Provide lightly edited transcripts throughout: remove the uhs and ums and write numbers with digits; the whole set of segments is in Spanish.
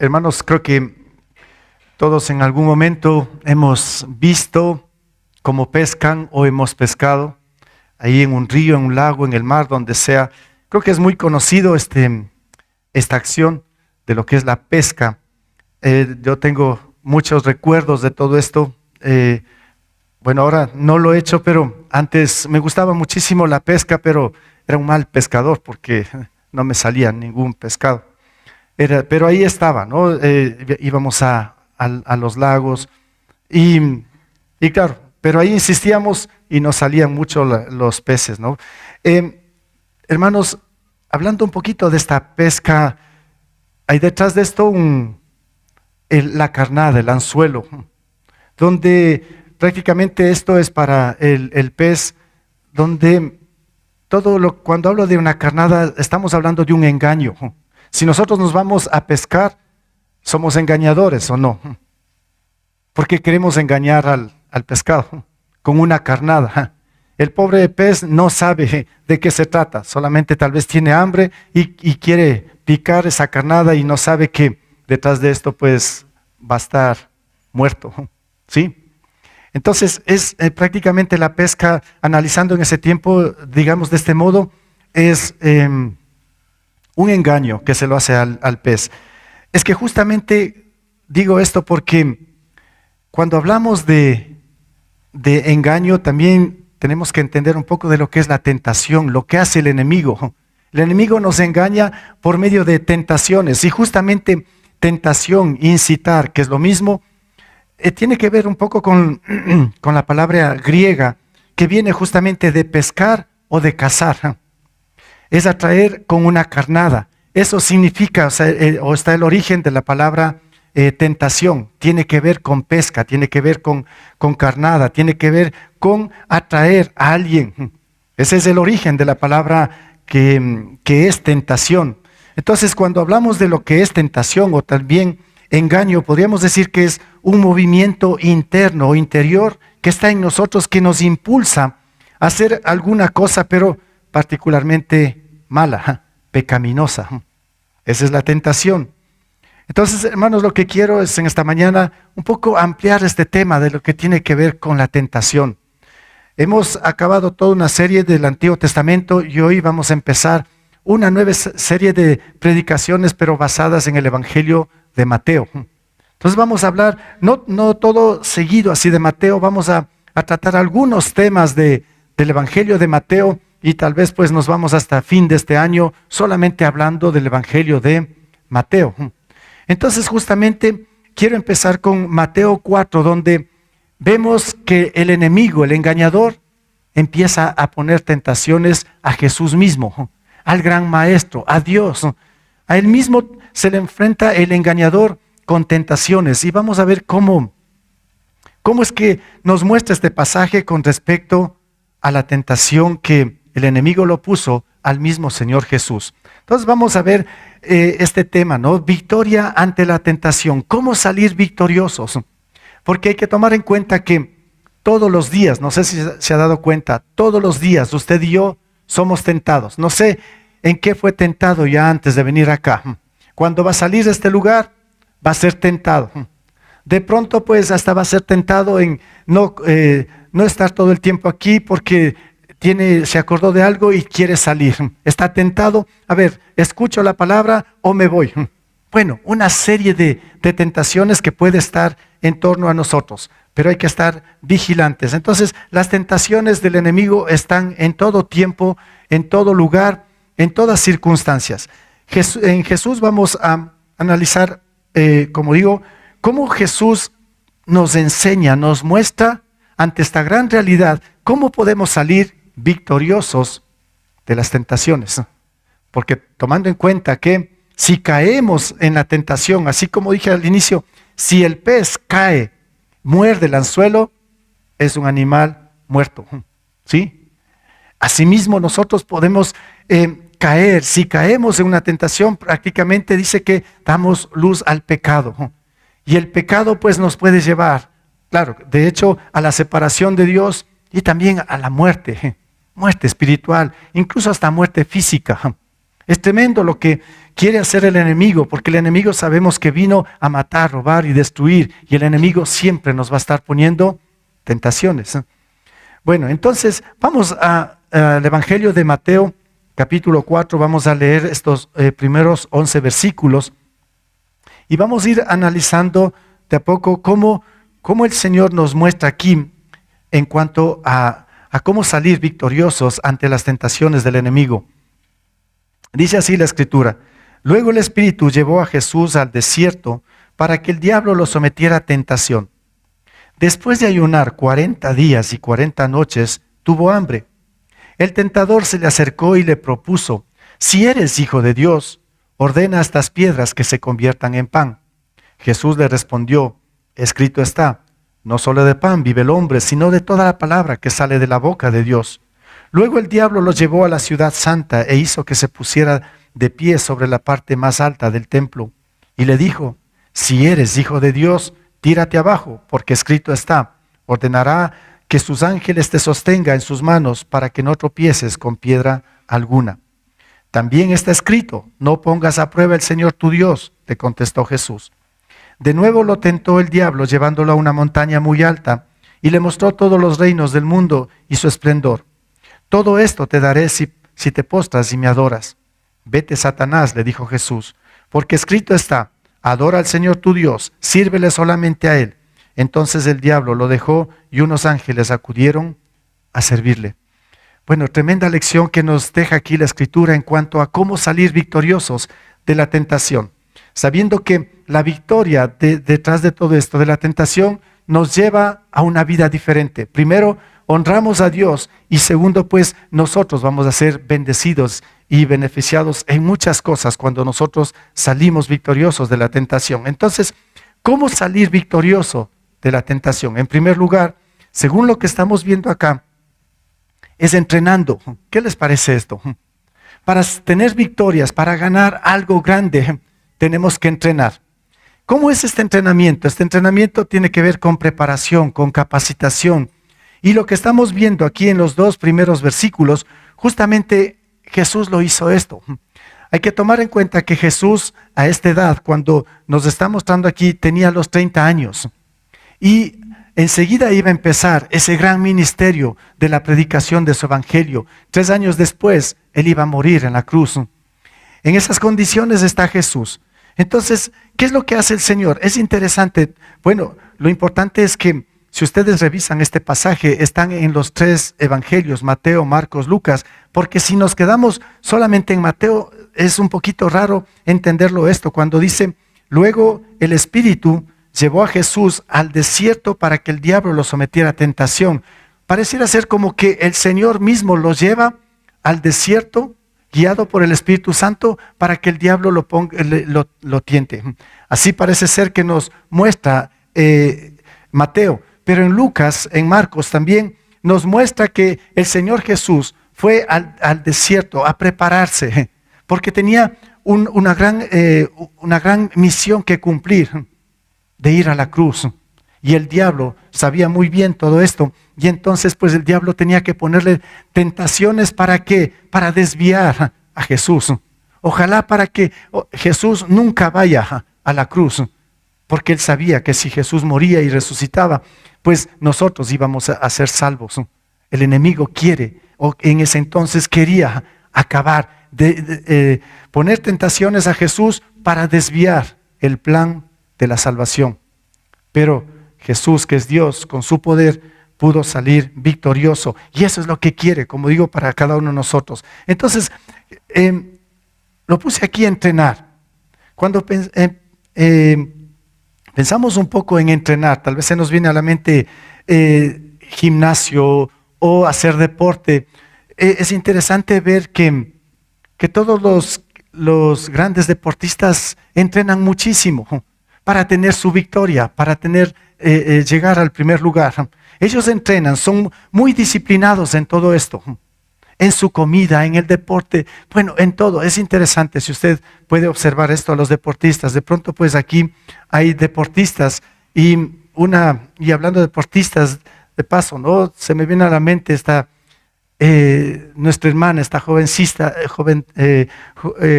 Hermanos, creo que todos en algún momento hemos visto cómo pescan o hemos pescado ahí en un río, en un lago, en el mar, donde sea. Creo que es muy conocido esta acción de lo que es la pesca. Yo tengo muchos recuerdos de todo esto. Bueno, ahora no lo he hecho, pero antes me gustaba muchísimo la pesca, pero era un mal pescador porque no me salía ningún pescado. Pero ahí estaba, ¿no? Íbamos a los lagos y claro, pero ahí insistíamos y nos salían mucho los peces, ¿no? Hermanos, hablando un poquito de esta pesca, hay detrás de esto la carnada, el anzuelo, donde prácticamente esto es para el pez, donde cuando hablo de una carnada, estamos hablando de un engaño. Si nosotros nos vamos a pescar, ¿somos engañadores o no? Porque queremos engañar al pescado con una carnada. El pobre pez no sabe de qué se trata, solamente tal vez tiene hambre y quiere picar esa carnada y no sabe que detrás de esto pues va a estar muerto, ¿sí? Entonces es prácticamente la pesca, analizando en ese tiempo, digamos de este modo, es un engaño que se lo hace al pez. Es que justamente digo esto porque cuando hablamos de engaño también tenemos que entender un poco de lo que es la tentación, lo que hace el enemigo. El enemigo nos engaña por medio de tentaciones y justamente tentación, incitar, que es lo mismo, tiene que ver un poco con la palabra griega que viene justamente de pescar o de cazar. Es atraer con una carnada. Eso significa, o está el origen de la palabra tentación. Tiene que ver con pesca, tiene que ver con carnada, tiene que ver con atraer a alguien. Ese es el origen de la palabra que es tentación. Entonces, cuando hablamos de lo que es tentación o también engaño, podríamos decir que es un movimiento interno o interior que está en nosotros, que nos impulsa a hacer alguna cosa, pero particularmente mala, pecaminosa. Esa es la tentación. Entonces, hermanos, lo que quiero es en esta mañana un poco ampliar este tema de lo que tiene que ver con la tentación. Hemos acabado toda una serie del Antiguo Testamento y hoy vamos a empezar una nueva serie de predicaciones, pero basadas en el Evangelio de Mateo. Entonces vamos a hablar, no todo seguido así de Mateo, vamos a tratar algunos temas del Evangelio de Mateo y tal vez pues nos vamos hasta fin de este año solamente hablando del Evangelio de Mateo. Entonces justamente quiero empezar con Mateo 4, donde vemos que el enemigo, el engañador, empieza a poner tentaciones a Jesús mismo, al gran maestro, a Dios. A él mismo se le enfrenta el engañador con tentaciones. Y vamos a ver cómo es que nos muestra este pasaje con respecto a la tentación que el enemigo lo puso al mismo Señor Jesús. Entonces vamos a ver este tema, ¿no? Victoria ante la tentación. ¿Cómo salir victoriosos? Porque hay que tomar en cuenta que todos los días, no sé si se ha dado cuenta, todos los días usted y yo somos tentados. No sé en qué fue tentado ya antes de venir acá. Cuando va a salir de este lugar, va a ser tentado. De pronto, pues, hasta va a ser tentado en no estar todo el tiempo aquí porque se acordó de algo y quiere salir. Está tentado, a ver, escucho la palabra o me voy. Bueno, una serie de tentaciones que puede estar en torno a nosotros, pero hay que estar vigilantes. Entonces, las tentaciones del enemigo están en todo tiempo, en todo lugar, en todas circunstancias. En Jesús vamos a analizar, como digo, cómo Jesús nos enseña, nos muestra ante esta gran realidad, cómo podemos salir victoriosos de las tentaciones. Porque tomando en cuenta que si caemos en la tentación, así como dije al inicio, si el pez cae, muerde el anzuelo, es un animal muerto, ¿sí? Asimismo nosotros podemos caer, si caemos en una tentación, prácticamente dice que damos luz al pecado. Y el pecado pues nos puede llevar, claro, de hecho a la separación de Dios y también a la muerte, muerte espiritual, incluso hasta muerte física. Es tremendo lo que quiere hacer el enemigo, porque el enemigo sabemos que vino a matar, robar y destruir, y el enemigo siempre nos va a estar poniendo tentaciones. Bueno, entonces vamos al Evangelio de Mateo, capítulo 4, vamos a leer estos primeros 11 versículos, y vamos a ir analizando de a poco cómo el Señor nos muestra aquí en cuanto a cómo salir victoriosos ante las tentaciones del enemigo. Dice así la Escritura: luego el Espíritu llevó a Jesús al desierto para que el diablo lo sometiera a tentación. Después de ayunar 40 días y 40 noches, tuvo hambre. El tentador se le acercó y le propuso: si eres hijo de Dios, ordena a estas piedras que se conviertan en pan. Jesús le respondió: escrito está, no solo de pan vive el hombre, sino de toda la palabra que sale de la boca de Dios. Luego el diablo lo llevó a la ciudad santa e hizo que se pusiera de pie sobre la parte más alta del templo. Y le dijo: si eres hijo de Dios, tírate abajo, porque escrito está, ordenará que sus ángeles te sostengan en sus manos para que no tropieces con piedra alguna. También está escrito: no pongas a prueba el Señor tu Dios, le contestó Jesús. De nuevo lo tentó el diablo, llevándolo a una montaña muy alta, y le mostró todos los reinos del mundo y su esplendor. Todo esto te daré si te postras y me adoras. Vete, Satanás, le dijo Jesús, porque escrito está: adora al Señor tu Dios, sírvele solamente a Él. Entonces el diablo lo dejó y unos ángeles acudieron a servirle. Bueno, tremenda lección que nos deja aquí la Escritura en cuanto a cómo salir victoriosos de la tentación. Sabiendo que la victoria detrás de todo esto, de la tentación, nos lleva a una vida diferente. Primero, honramos a Dios, y segundo, pues nosotros vamos a ser bendecidos y beneficiados en muchas cosas cuando nosotros salimos victoriosos de la tentación. Entonces, ¿cómo salir victorioso de la tentación? En primer lugar, según lo que estamos viendo acá, es entrenando. ¿Qué les parece esto? Para tener victorias, para ganar algo grande, tenemos que entrenar. ¿Cómo es este entrenamiento? Este entrenamiento tiene que ver con preparación, con capacitación. Y lo que estamos viendo aquí en los dos primeros versículos, justamente Jesús lo hizo esto. Hay que tomar en cuenta que Jesús a esta edad, cuando nos está mostrando aquí, tenía los 30 años. Y enseguida iba a empezar ese gran ministerio de la predicación de su evangelio. 3 años después, él iba a morir en la cruz. En esas condiciones está Jesús. Entonces, ¿qué es lo que hace el Señor? Es interesante. Bueno, lo importante es que si ustedes revisan este pasaje, están en los 3 evangelios, Mateo, Marcos, Lucas, porque si nos quedamos solamente en Mateo, es un poquito raro entenderlo esto, cuando dice: luego el Espíritu llevó a Jesús al desierto para que el diablo lo sometiera a tentación. Pareciera ser como que el Señor mismo lo lleva al desierto, guiado por el Espíritu Santo, para que el diablo lo tiente. Así parece ser que nos muestra Mateo. Pero en Lucas, en Marcos también, nos muestra que el Señor Jesús fue al desierto a prepararse, porque tenía una gran misión que cumplir, de ir a la cruz. Y el diablo sabía muy bien todo esto, y entonces pues el diablo tenía que ponerle tentaciones. ¿Para qué? Para desviar a Jesús. Ojalá para que Jesús nunca vaya a la cruz, porque él sabía que si Jesús moría y resucitaba, pues nosotros íbamos a ser salvos. El enemigo quiere, o en ese entonces quería acabar, poner tentaciones a Jesús para desviar el plan de la salvación. Pero Jesús, que es Dios, con su poder, pudo salir victorioso. Y eso es lo que quiere, como digo, para cada uno de nosotros. Entonces, lo puse aquí a entrenar. Cuando pensamos un poco en entrenar, tal vez se nos viene a la mente gimnasio o hacer deporte. Es interesante ver que todos los grandes deportistas entrenan muchísimo para tener su victoria, para llegar al primer lugar. Ellos entrenan, son muy disciplinados en todo esto, en su comida, en el deporte, bueno, en todo. Es interesante si usted puede observar esto a los deportistas. De pronto pues aquí hay deportistas y hablando de deportistas, de paso, ¿no? Se me viene a la mente esta nuestra hermana, esta jovencita,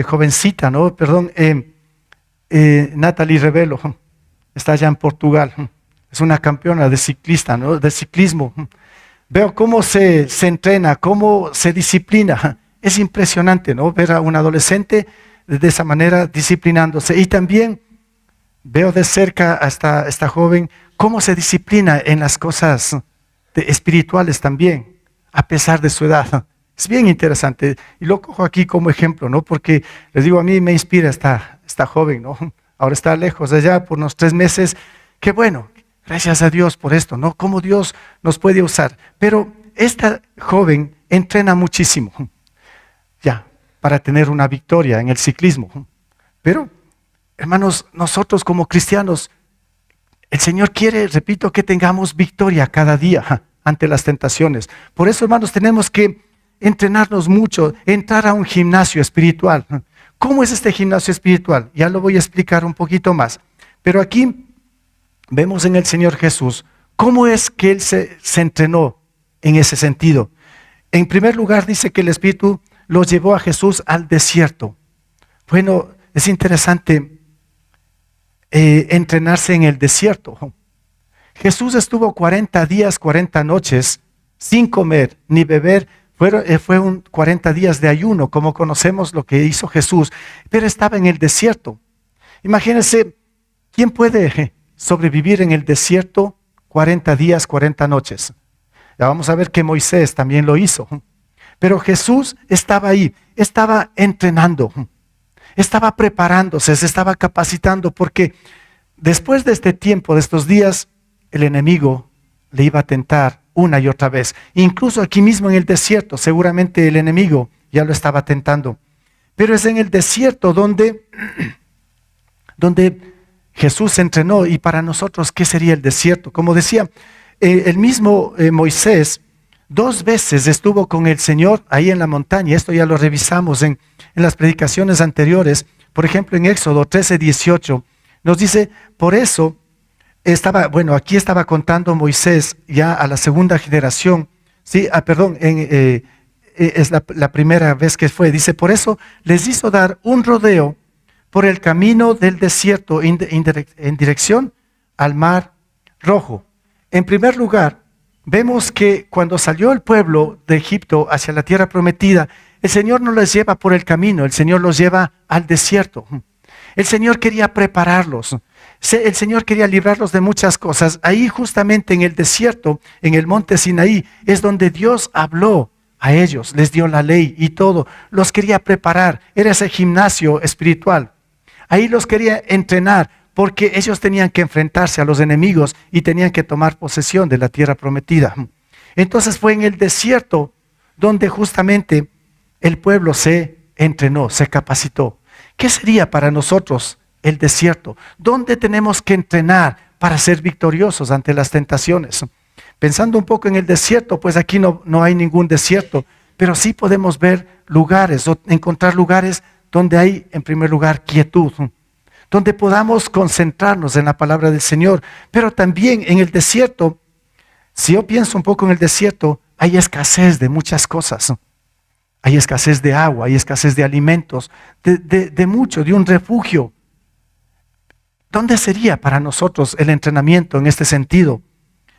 jovencita, ¿no? Perdón, Natalie Rebelo, está allá en Portugal, es una campeona de ciclista, ¿no? De ciclismo. Veo cómo se entrena, cómo se disciplina. Es impresionante, ¿no? Ver a un adolescente de esa manera disciplinándose. Y también veo de cerca a esta joven cómo se disciplina en las cosas espirituales también, a pesar de su edad. Es bien interesante. Y lo cojo aquí como ejemplo, ¿no? Porque les digo, a mí me inspira esta joven, ¿no? Ahora está lejos de allá por unos 3 meses. Qué bueno, gracias a Dios por esto, ¿no? Cómo Dios nos puede usar. Pero esta joven entrena muchísimo, ya, para tener una victoria en el ciclismo. Pero, hermanos, nosotros como cristianos, el Señor quiere, repito, que tengamos victoria cada día ante las tentaciones. Por eso, hermanos, tenemos que entrenarnos mucho, entrar a un gimnasio espiritual. ¿Cómo es este gimnasio espiritual? Ya lo voy a explicar un poquito más. Pero aquí vemos en el Señor Jesús cómo es que Él se entrenó en ese sentido. En primer lugar, dice que el Espíritu lo llevó a Jesús al desierto. Bueno, es interesante entrenarse en el desierto. Jesús estuvo 40 días, 40 noches sin comer ni beber. Fue 40 días de ayuno, como conocemos lo que hizo Jesús, pero estaba en el desierto. Imagínense, ¿quién puede sobrevivir en el desierto 40 días, 40 noches? Ya vamos a ver que Moisés también lo hizo. Pero Jesús estaba ahí, estaba entrenando, estaba preparándose, se estaba capacitando, porque después de este tiempo, de estos días, el enemigo le iba a tentar una y otra vez. Incluso aquí mismo en el desierto, seguramente el enemigo ya lo estaba tentando. Pero es en el desierto donde Jesús se entrenó. Y para nosotros, ¿qué sería el desierto? Como decía, el mismo Moisés 2 veces estuvo con el Señor ahí en la montaña. Esto ya lo revisamos en las predicaciones anteriores. Por ejemplo, en Éxodo 13:18 nos dice, por eso aquí estaba contando Moisés ya a la segunda generación, sí, es la primera vez que fue, dice, por eso les hizo dar un rodeo por el camino del desierto en dirección al Mar Rojo. En primer lugar, vemos que cuando salió el pueblo de Egipto hacia la tierra prometida, el Señor no les lleva por el camino, el Señor los lleva al desierto. El Señor quería prepararlos. El Señor quería librarlos de muchas cosas. Ahí justamente en el desierto, en el monte Sinaí, es donde Dios habló a ellos, les dio la ley y todo. Los quería preparar. Era ese gimnasio espiritual. Ahí los quería entrenar porque ellos tenían que enfrentarse a los enemigos y tenían que tomar posesión de la tierra prometida. Entonces fue en el desierto donde justamente el pueblo se entrenó, se capacitó. ¿Qué sería para nosotros el desierto? ¿Dónde tenemos que entrenar para ser victoriosos ante las tentaciones? Pensando un poco en el desierto, pues aquí no hay ningún desierto, pero sí podemos ver lugares o encontrar lugares donde hay, en primer lugar, quietud, donde podamos concentrarnos en la palabra del Señor. Pero también en el desierto, si yo pienso un poco en el desierto, hay escasez de muchas cosas. Hay escasez de agua, hay escasez de alimentos, de mucho, de un refugio. ¿Dónde sería para nosotros el entrenamiento en este sentido?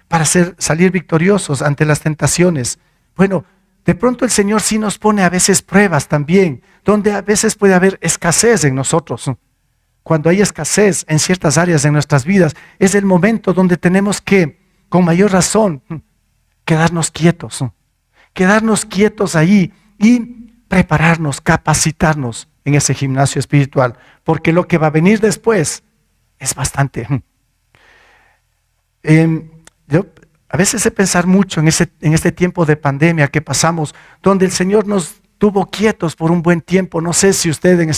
Para salir victoriosos ante las tentaciones. Bueno, de pronto el Señor sí nos pone a veces pruebas también, donde a veces puede haber escasez en nosotros. Cuando hay escasez en ciertas áreas de nuestras vidas, es el momento donde tenemos que, con mayor razón, quedarnos quietos ahí y prepararnos, capacitarnos en ese gimnasio espiritual, porque lo que va a venir después es bastante. Yo a veces he pensado mucho en este tiempo de pandemia que pasamos, donde el Señor nos tuvo quietos por un buen tiempo. No sé si usted en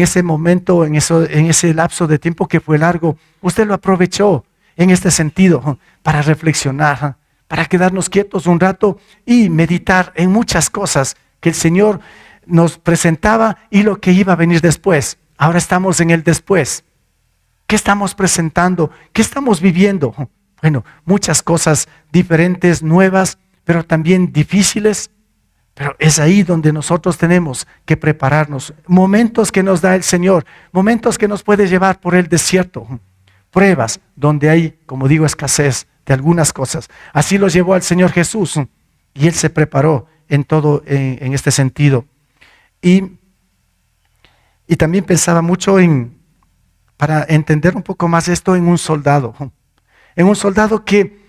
ese momento, en ese lapso de tiempo que fue largo, usted lo aprovechó en este sentido para reflexionar, para quedarnos quietos un rato y meditar en muchas cosas que el Señor nos presentaba y lo que iba a venir después. Ahora estamos en el después. ¿Qué estamos presentando? ¿Qué estamos viviendo? Bueno, muchas cosas diferentes, nuevas, pero también difíciles. Pero es ahí donde nosotros tenemos que prepararnos. Momentos que nos da el Señor, momentos que nos puede llevar por el desierto, pruebas donde hay, como digo, escasez de algunas cosas. Así los llevó al Señor Jesús y Él se preparó en todo, en este sentido. Y también pensaba mucho para entender un poco más esto, en un soldado. En un soldado que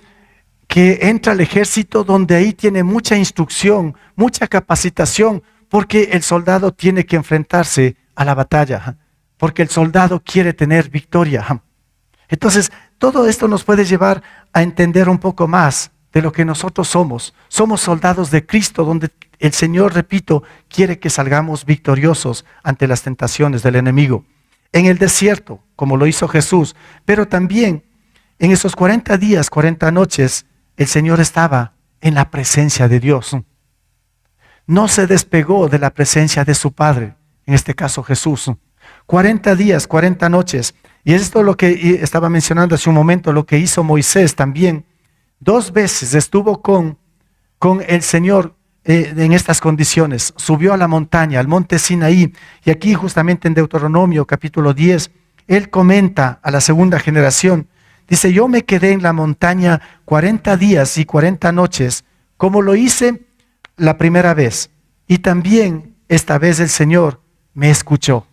entra al ejército, donde ahí tiene mucha instrucción, mucha capacitación, porque el soldado tiene que enfrentarse a la batalla, porque el soldado quiere tener victoria. Entonces, todo esto nos puede llevar a entender un poco más de lo que nosotros somos. Somos soldados de Cristo, donde el Señor, repito, quiere que salgamos victoriosos ante las tentaciones del enemigo. En el desierto, como lo hizo Jesús, pero también en esos 40 días, 40 noches, el Señor estaba en la presencia de Dios. No se despegó de la presencia de su Padre, en este caso Jesús. 40 días, 40 noches. Y esto es lo que estaba mencionando hace un momento, lo que hizo Moisés también. 2 veces estuvo con el Señor en estas condiciones. Subió a la montaña, al monte Sinaí. Y aquí justamente en Deuteronomio capítulo 10, él comenta a la segunda generación. Dice, yo me quedé en la montaña 40 días y 40 noches, como lo hice la primera vez. Y también esta vez el Señor me escuchó.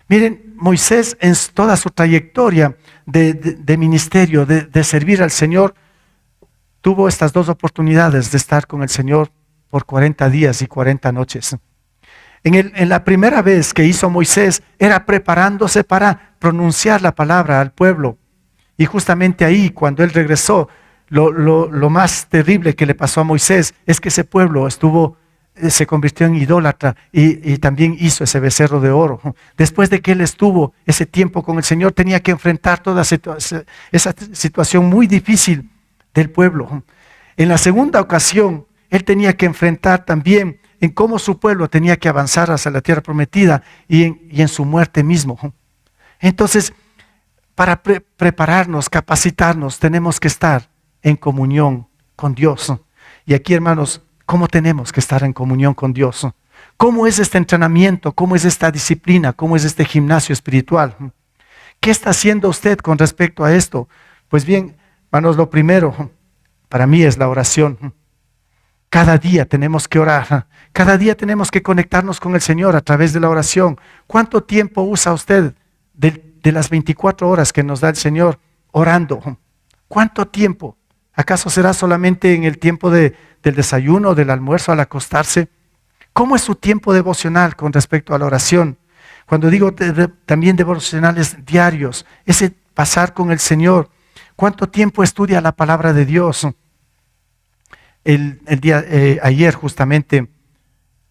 Miren, Moisés en toda su trayectoria de ministerio, de servir al Señor, tuvo estas 2 oportunidades de estar con el Señor por 40 días y 40 noches. En la primera vez que hizo Moisés, era preparándose para pronunciar la palabra al pueblo. Y justamente ahí, cuando él regresó, lo más terrible que le pasó a Moisés es que ese pueblo se convirtió en idólatra y también hizo ese becerro de oro. Después de que él estuvo ese tiempo con el Señor, tenía que enfrentar toda esa situación muy difícil del pueblo. En la segunda ocasión, él tenía que enfrentar también en cómo su pueblo tenía que avanzar hacia la tierra prometida y en su muerte mismo. Entonces, para prepararnos, capacitarnos, tenemos que estar en comunión con Dios. Y aquí, hermanos, ¿cómo tenemos que estar en comunión con Dios? ¿Cómo es este entrenamiento? ¿Cómo es esta disciplina? ¿Cómo es este gimnasio espiritual? ¿Qué está haciendo usted con respecto a esto? Pues bien, hermanos, lo primero para mí es la oración. Cada día tenemos que orar. Cada día tenemos que conectarnos con el Señor a través de la oración. ¿Cuánto tiempo usa usted de las 24 horas que nos da el Señor orando? ¿Cuánto tiempo? ¿Acaso será solamente en el tiempo del desayuno, del almuerzo, al acostarse? ¿Cómo es su tiempo devocional con respecto a la oración? Cuando digo también devocionales diarios, ese pasar con el Señor. ¿Cuánto tiempo estudia la palabra de Dios? Ayer justamente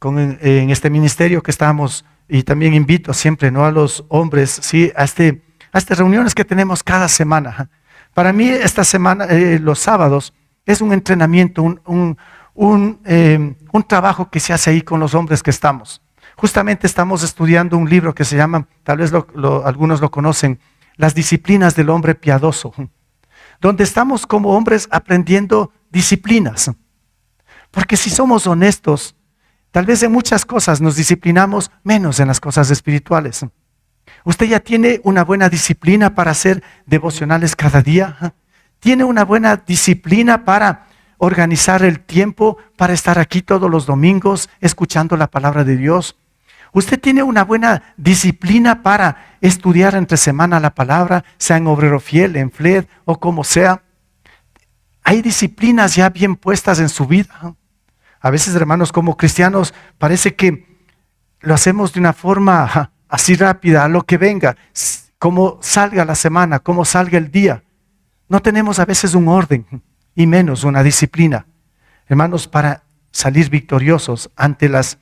en este ministerio que estamos, y también invito siempre, ¿no?, a los hombres, ¿sí?, a estas reuniones que tenemos cada semana. Para mí esta semana, los sábados, es un entrenamiento, un trabajo que se hace ahí con los hombres que estamos. Justamente estamos estudiando un libro que se llama, tal vez algunos lo conocen, Las disciplinas del hombre piadoso, donde estamos como hombres aprendiendo disciplinas. Porque si somos honestos, tal vez en muchas cosas nos disciplinamos menos en las cosas espirituales. ¿Usted ya tiene una buena disciplina para hacer devocionales cada día? ¿Tiene una buena disciplina para organizar el tiempo para estar aquí todos los domingos escuchando la palabra de Dios? ¿Usted tiene una buena disciplina para estudiar entre semana la palabra, sea en Obrero Fiel, en FLED o como sea? ¿Hay disciplinas ya bien puestas en su vida? A veces, hermanos, como cristianos, parece que lo hacemos de una forma así rápida, a lo que venga, como salga la semana, como salga el día. No tenemos a veces un orden y menos una disciplina. Hermanos, para salir victoriosos ante las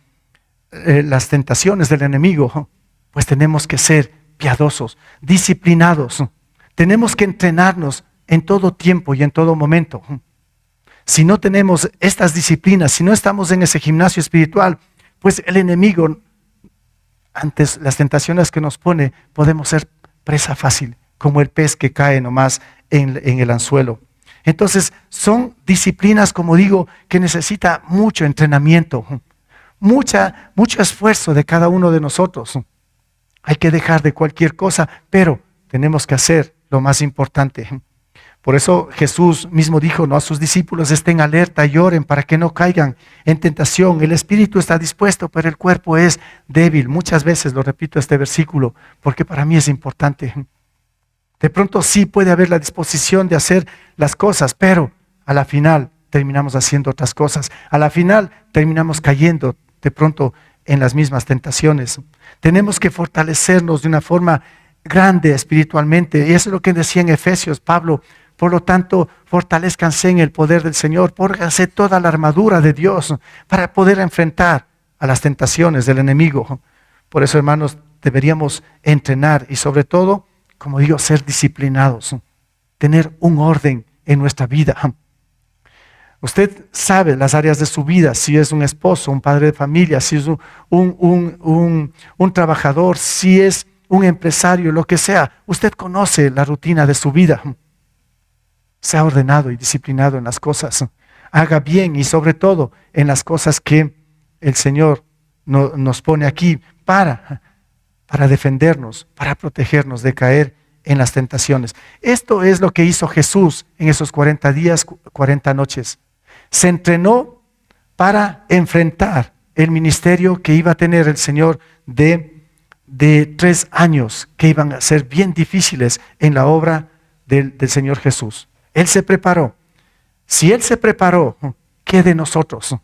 tentaciones del enemigo, pues tenemos que ser piadosos, disciplinados. Tenemos que entrenarnos en todo tiempo y en todo momento. Si no tenemos estas disciplinas, si no estamos en ese gimnasio espiritual, pues el enemigo, ante las tentaciones que nos pone, podemos ser presa fácil, como el pez que cae nomás en el anzuelo. Entonces, son disciplinas, como digo, que necesita mucho entrenamiento, mucho esfuerzo de cada uno de nosotros. Hay que dejar de cualquier cosa, pero tenemos que hacer lo más importante. Por eso Jesús mismo dijo, ¿no?, a sus discípulos: estén alerta y oren para que no caigan en tentación. El espíritu está dispuesto, pero el cuerpo es débil. Muchas veces lo repito este versículo, porque para mí es importante. De pronto sí puede haber la disposición de hacer las cosas, pero a la final terminamos haciendo otras cosas. A la final terminamos cayendo de pronto en las mismas tentaciones. Tenemos que fortalecernos de una forma grande espiritualmente. Y eso es lo que decía en Efesios Pablo. Por lo tanto, fortalezcanse en el poder del Señor, pónganse toda la armadura de Dios para poder enfrentar a las tentaciones del enemigo. Por eso, hermanos, deberíamos entrenar y sobre todo, como digo, ser disciplinados, tener un orden en nuestra vida. Usted sabe las áreas de su vida, si es un esposo, un padre de familia, si es un trabajador, si es un empresario, lo que sea. Usted conoce la rutina de su vida. Sea ordenado y disciplinado en las cosas. Haga bien y sobre todo en las cosas que el Señor nos pone aquí para defendernos, para protegernos de caer en las tentaciones. Esto es lo que hizo Jesús en esos 40 días, 40 noches. Se entrenó para enfrentar el ministerio que iba a tener el Señor de 3 años, que iban a ser bien difíciles en la obra del Señor Jesús. Él se preparó. Si Él se preparó, ¿qué de nosotros?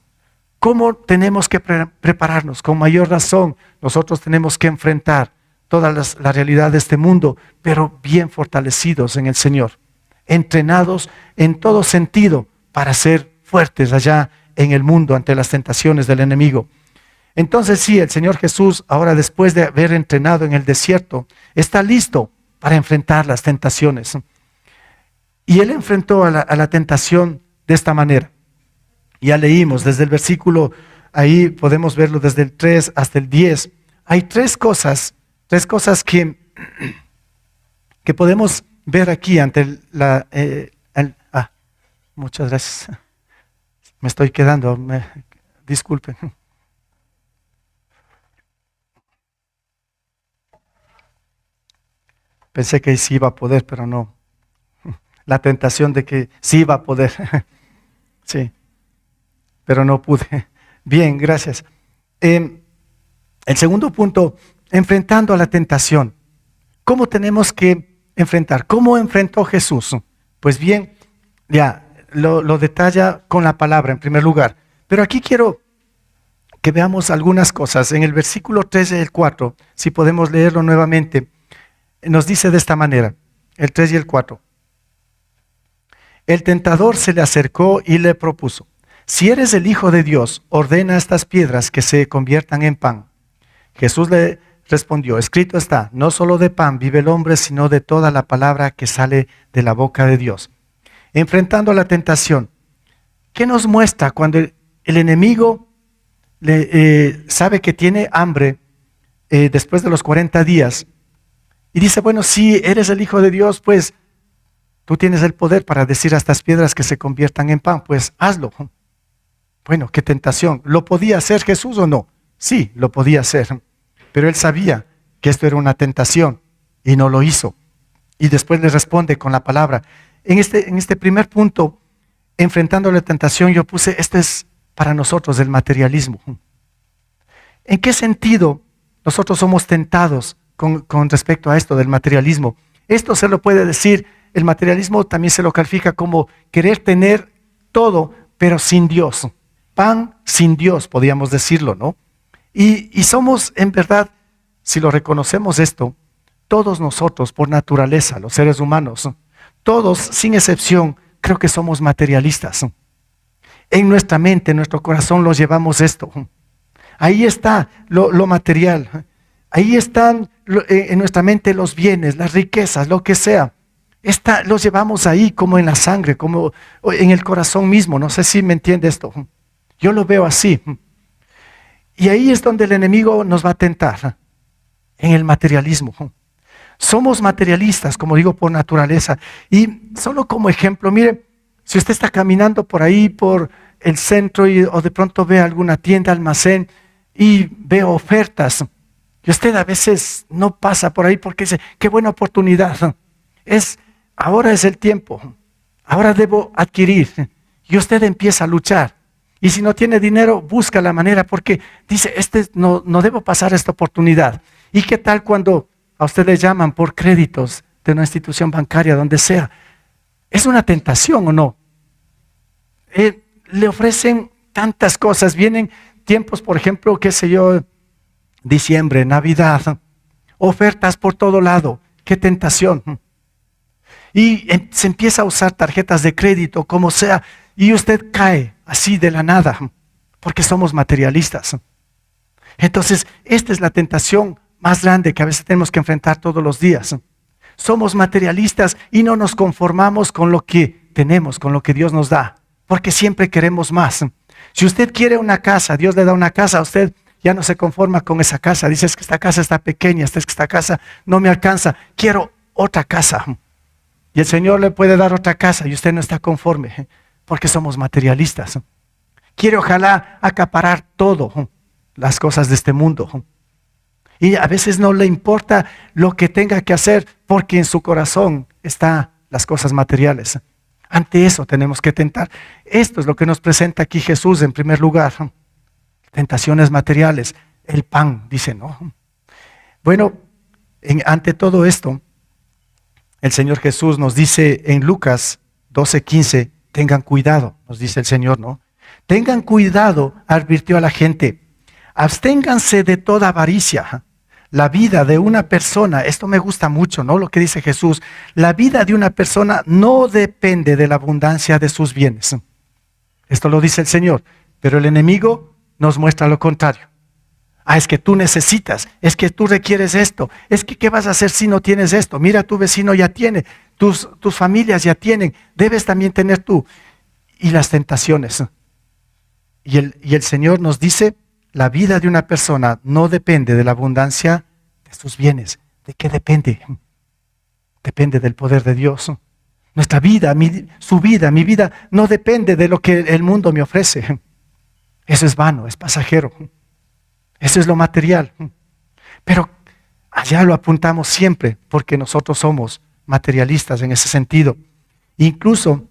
¿Cómo tenemos que prepararnos? Con mayor razón, nosotros tenemos que enfrentar toda la realidad de este mundo, pero bien fortalecidos en el Señor, entrenados en todo sentido para ser fuertes allá en el mundo ante las tentaciones del enemigo. Entonces sí, el Señor Jesús, ahora después de haber entrenado en el desierto, está listo para enfrentar las tentaciones. Y Él enfrentó a la tentación de esta manera. Ya leímos desde el versículo, ahí podemos verlo desde el 3 hasta el 10. Hay tres cosas que podemos ver aquí ante muchas gracias. Me estoy quedando, disculpen. Pensé que sí iba a poder, pero no. La tentación de que sí iba a poder. Sí, pero no pude. Bien, gracias. El segundo punto, enfrentando a la tentación. ¿Cómo tenemos que enfrentar? ¿Cómo enfrentó Jesús? Pues bien, ya lo detalla con la palabra en primer lugar. Pero aquí quiero que veamos algunas cosas. En el versículo 3 y el 4, si podemos leerlo nuevamente, nos dice de esta manera, el 3 y el 4. El tentador se le acercó y le propuso: si eres el Hijo de Dios, ordena a estas piedras que se conviertan en pan. Jesús le respondió: escrito está, no solo de pan vive el hombre, sino de toda la palabra que sale de la boca de Dios. Enfrentando la tentación, ¿qué nos muestra cuando el enemigo sabe que tiene hambre después de los 40 días? Y dice, bueno, si eres el Hijo de Dios, pues tú tienes el poder para decir a estas piedras que se conviertan en pan, pues hazlo. Bueno, qué tentación. ¿Lo podía hacer Jesús o no? Sí, lo podía hacer. Pero él sabía que esto era una tentación y no lo hizo. Y después le responde con la palabra. En este primer punto, enfrentando la tentación, yo puse, esto es para nosotros el materialismo. ¿En qué sentido nosotros somos tentados con respecto a esto del materialismo? Esto se lo puede decir, el materialismo también se lo califica como querer tener todo, pero sin Dios. Pan sin Dios, podríamos decirlo, ¿no? Y somos, en verdad, si lo reconocemos esto, todos nosotros por naturaleza, los seres humanos, todos sin excepción, creo que somos materialistas. En nuestra mente, en nuestro corazón los llevamos esto. Ahí está lo material. Ahí están en nuestra mente los bienes, las riquezas, lo que sea. Los llevamos ahí como en la sangre, como en el corazón mismo. No sé si me entiende esto. Yo lo veo así. Y ahí es donde el enemigo nos va a tentar, en el materialismo. Somos materialistas, como digo, por naturaleza. Y solo como ejemplo, mire, Si usted está caminando por ahí, por el centro, o de pronto ve alguna tienda, almacén, y ve ofertas, y usted a veces no pasa por ahí porque dice, qué buena oportunidad. Ahora es el tiempo, ahora debo adquirir. Y usted empieza a luchar. Y si no tiene dinero, busca la manera porque dice, no debo pasar esta oportunidad. ¿Y qué tal cuando a usted le llaman por créditos de una institución bancaria, donde sea? ¿Es una tentación o no? Le ofrecen tantas cosas. Vienen tiempos, por ejemplo, qué sé yo, diciembre, Navidad, ofertas por todo lado. ¡Qué tentación! Y se empieza a usar tarjetas de crédito, como sea, y usted cae así de la nada, porque somos materialistas. Entonces, esta es la tentación más grande que a veces tenemos que enfrentar todos los días. Somos materialistas y no nos conformamos con lo que tenemos, con lo que Dios nos da, porque siempre queremos más. Si usted quiere una casa, Dios le da una casa, usted ya no se conforma con esa casa. Dice, es que esta casa está pequeña, es que esta casa no me alcanza, quiero otra casa. Y el Señor le puede dar otra casa y usted no está conforme, porque somos materialistas. Quiere ojalá acaparar todo, las cosas de este mundo. Y a veces no le importa lo que tenga que hacer, porque en su corazón están las cosas materiales. Ante eso tenemos que tentar. Esto es lo que nos presenta aquí Jesús en primer lugar. Tentaciones materiales. El pan, dice, ¿no? Bueno, ante todo esto, el Señor Jesús nos dice en Lucas 12:15, tengan cuidado, nos dice el Señor, ¿no? Tengan cuidado, advirtió a la gente, absténganse de toda avaricia. La vida de una persona, esto me gusta mucho, ¿no? Lo que dice Jesús, la vida de una persona no depende de la abundancia de sus bienes. Esto lo dice el Señor, pero el enemigo nos muestra lo contrario. Es que tú necesitas, es que tú requieres esto, es que ¿qué vas a hacer si no tienes esto? Mira, tu vecino ya tiene, tus familias ya tienen, debes también tener tú. Y las tentaciones. Y el Señor nos dice, la vida de una persona no depende de la abundancia de sus bienes. ¿De qué depende? Depende del poder de Dios. Nuestra vida, su vida, mi vida, no depende de lo que el mundo me ofrece. Eso es vano, es pasajero. Eso es lo material. Pero allá lo apuntamos siempre, porque nosotros somos materialistas en ese sentido. Incluso,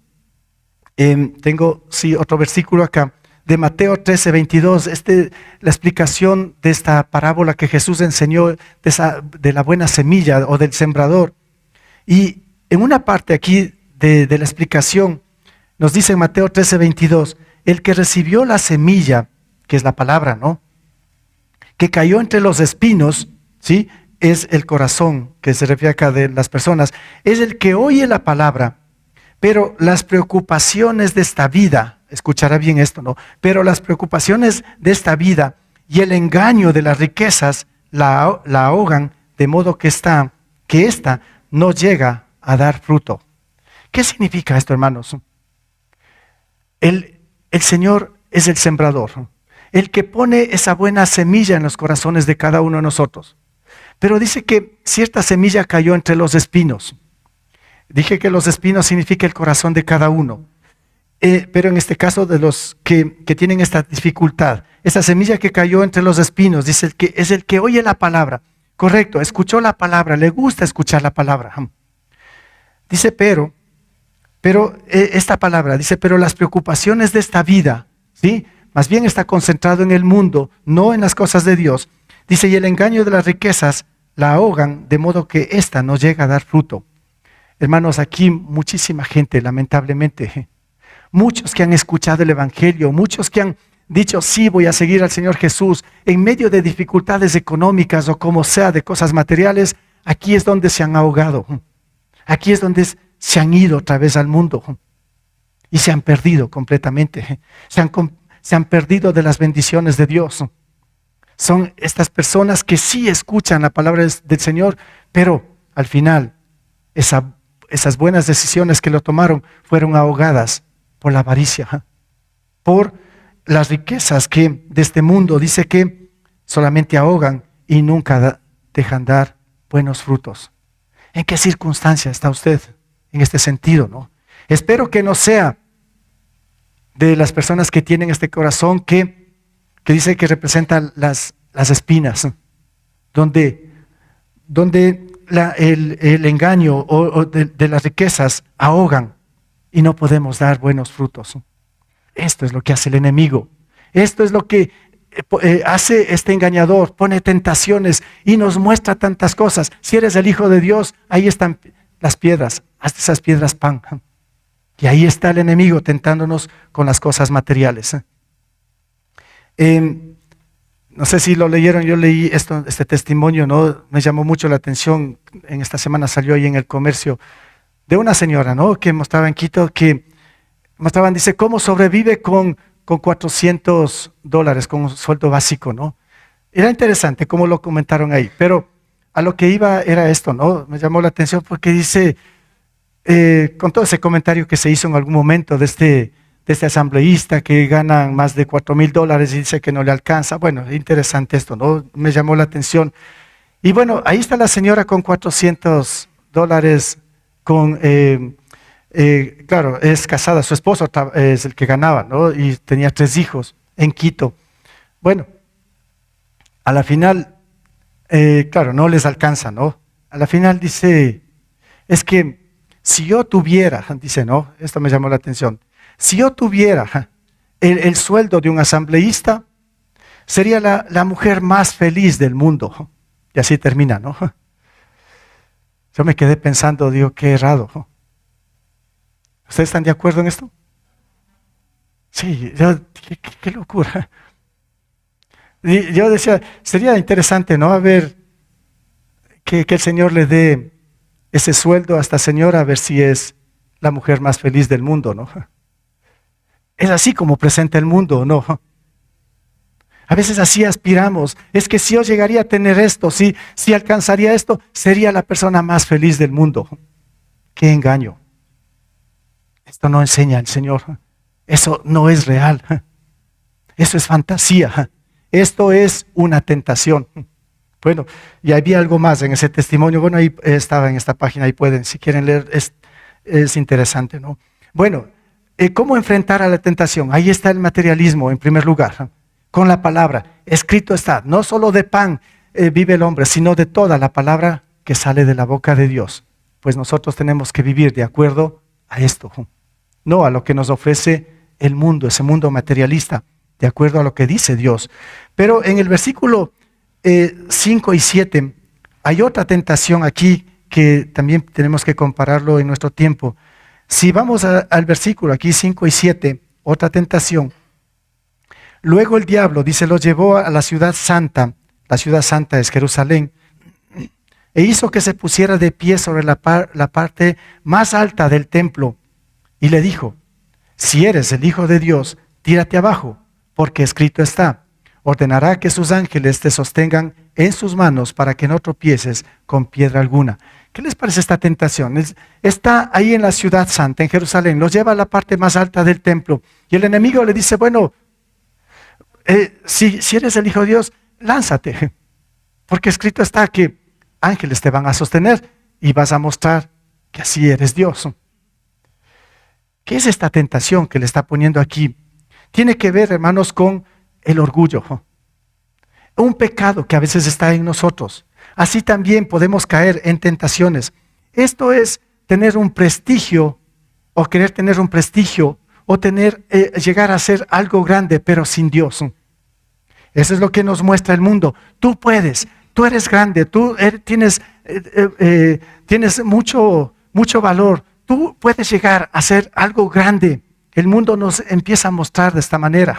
tengo otro versículo acá, de Mateo 13:22, la explicación de esta parábola que Jesús enseñó de la buena semilla o del sembrador. Y en una parte aquí de la explicación, nos dice en Mateo 13:22, el que recibió la semilla, que es la palabra, ¿no?, que cayó entre los espinos, ¿sí?, es el corazón, que se refiere acá de las personas, es el que oye la palabra, pero las preocupaciones de esta vida, escuchará bien esto, ¿no?, pero las preocupaciones de esta vida y el engaño de las riquezas la ahogan, de modo que ésta no llega a dar fruto. ¿Qué significa esto, hermanos? El Señor es el sembrador, el que pone esa buena semilla en los corazones de cada uno de nosotros. Pero dice que cierta semilla cayó entre los espinos. Dije que los espinos significa el corazón de cada uno. Pero en este caso de los que tienen esta dificultad, esa semilla que cayó entre los espinos, dice que es el que oye la palabra. Correcto, escuchó la palabra, le gusta escuchar la palabra. Dice, pero esta palabra, dice, pero las preocupaciones de esta vida, ¿sí?, más bien está concentrado en el mundo, no en las cosas de Dios. Dice, y el engaño de las riquezas la ahogan, de modo que ésta no llega a dar fruto. Hermanos, aquí muchísima gente, lamentablemente, muchos que han escuchado el Evangelio, muchos que han dicho, sí, voy a seguir al Señor Jesús, en medio de dificultades económicas o como sea, de cosas materiales, aquí es donde se han ahogado. Aquí es donde se han ido otra vez al mundo y se han perdido completamente. Se han perdido de las bendiciones de Dios. Son estas personas que sí escuchan la palabra del Señor, pero al final esas buenas decisiones que lo tomaron fueron ahogadas por la avaricia, por las riquezas que de este mundo dice que solamente ahogan y nunca dejan dar buenos frutos. ¿En qué circunstancia está usted en este sentido, no? Espero que no sea de las personas que tienen este corazón que dice que representa las espinas, donde el engaño o de las riquezas ahogan y no podemos dar buenos frutos. Esto es lo que hace el enemigo. Esto es lo que hace este engañador. Pone tentaciones y nos muestra tantas cosas. Si eres el Hijo de Dios, ahí están las piedras. Haz de esas piedras pan. Y ahí está el enemigo tentándonos con las cosas materiales. No sé si lo leyeron, yo leí este testimonio, ¿no? Me llamó mucho la atención. En esta semana salió ahí en El Comercio de una señora, ¿no? Que mostraba en Quito, que mostraban, dice, cómo sobrevive con $400, con un sueldo básico, ¿no? Era interesante cómo lo comentaron ahí, pero a lo que iba era esto, ¿no? Me llamó la atención porque dice, con todo ese comentario que se hizo en algún momento de este asambleísta que ganan más de $4,000 y dice que no le alcanza. Bueno, interesante esto, ¿no? Me llamó la atención. Y bueno, ahí está la señora con $400, claro, es casada, su esposo es el que ganaba, ¿no? Y tenía 3 hijos en Quito. Bueno, a la final, claro, no les alcanza, ¿no? A la final dice, es que si yo tuviera, dice, ¿no? Esto me llamó la atención. Si yo tuviera el sueldo de un asambleísta, sería la mujer más feliz del mundo. Y así termina, ¿no? Yo me quedé pensando, digo, qué errado. ¿Ustedes están de acuerdo en esto? Sí, qué locura. Y yo decía, sería interesante, ¿no? A ver, que el Señor le dé ese sueldo a esta señora, a ver si es la mujer más feliz del mundo, ¿no? Es así como presenta el mundo, ¿no? A veces así aspiramos. Es que si yo llegaría a tener esto, si alcanzaría esto, sería la persona más feliz del mundo. ¡Qué engaño! Esto no enseña el Señor. Eso no es real. Eso es fantasía. Esto es una tentación. Bueno, y había algo más en ese testimonio. Bueno, ahí estaba en esta página, ahí pueden, si quieren leer, es interesante, ¿no? Bueno, ¿cómo enfrentar a la tentación? Ahí está el materialismo en primer lugar, con la palabra. Escrito está, no solo de pan vive el hombre, sino de toda la palabra que sale de la boca de Dios. Pues nosotros tenemos que vivir de acuerdo a esto, no a lo que nos ofrece el mundo, ese mundo materialista, de acuerdo a lo que dice Dios. Pero en el versículo 5 y 7 hay otra tentación aquí que también tenemos que compararlo en nuestro tiempo. Si vamos al versículo aquí 5 y 7, otra tentación. Luego el diablo, dice, lo llevó a la ciudad santa es Jerusalén, e hizo que se pusiera de pie sobre la parte más alta del templo, y le dijo, si eres el Hijo de Dios, tírate abajo, porque escrito está, ordenará que sus ángeles te sostengan en sus manos para que no tropieces con piedra alguna. ¿Qué les parece esta tentación? Está ahí en la ciudad santa, en Jerusalén, los lleva a la parte más alta del templo, y el enemigo le dice, bueno, si eres el Hijo de Dios, lánzate, porque escrito está que ángeles te van a sostener y vas a mostrar que así eres Dios. ¿Qué es esta tentación que le está poniendo aquí? Tiene que ver, hermanos, con el orgullo. Un pecado que a veces está en nosotros. Así también podemos caer en tentaciones. Esto es tener un prestigio, o querer tener un prestigio, o llegar a ser algo grande, pero sin Dios. Eso es lo que nos muestra el mundo. Tú puedes, tú eres grande, tú tienes mucho valor. Tú puedes llegar a ser algo grande. El mundo nos empieza a mostrar de esta manera.